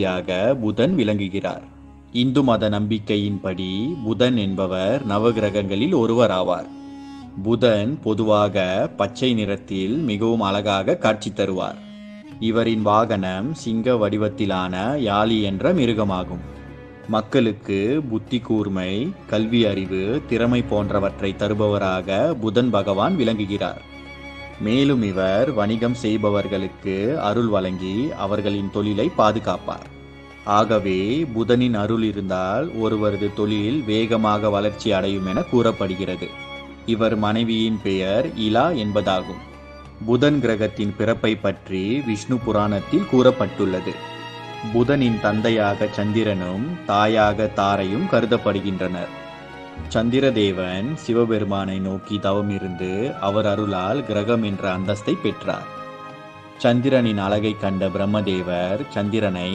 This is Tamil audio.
யாக புதன் விளங்குகிறார். இந்து மத நம்பிக்கையின்படி புதன் என்பவர் நவகிரகங்களில் ஒருவர் ஆவார். புதன் பொதுவாக பச்சை நிறத்தில் மிகவும் அழகாக காட்சி தருவார். இவரின் வாகனம் சிங்க வடிவத்திலான யாளி என்ற மிருகமாகும். மக்களுக்கு புத்தி கூர்மை, கல்வி அறிவு, திறமை போன்றவற்றை தருபவராக புதன் பகவான் விளங்குகிறார். மேலும் இவர் வணிகம் செய்பவர்களுக்கு அருள் வழங்கி அவர்களின் தொழிலை பாதுகாப்பார். ஆகவே புதனின் அருள் இருந்தால் ஒருவரது தொழில் வேகமாக வளர்ச்சி அடையும் என கூறப்படுகிறது. இவர் மனைவியின் பெயர் இலா என்பதாகும். புதன் கிரகத்தின் பிறப்பை பற்றி விஷ்ணு புராணத்தில் கூறப்பட்டுள்ளது. புதனின் தந்தையாக சந்திரனும் தாயாக தாரையும் கருதப்படுகின்றனர். சந்திரதேவன் சிவபெருமானை நோக்கி தவம் இருந்து அவர் அருளால் கிரகம் என்ற அந்தஸ்தை பெற்றார். சந்திரனின் அழகை கண்ட பிரம்மதேவர் சந்திரனை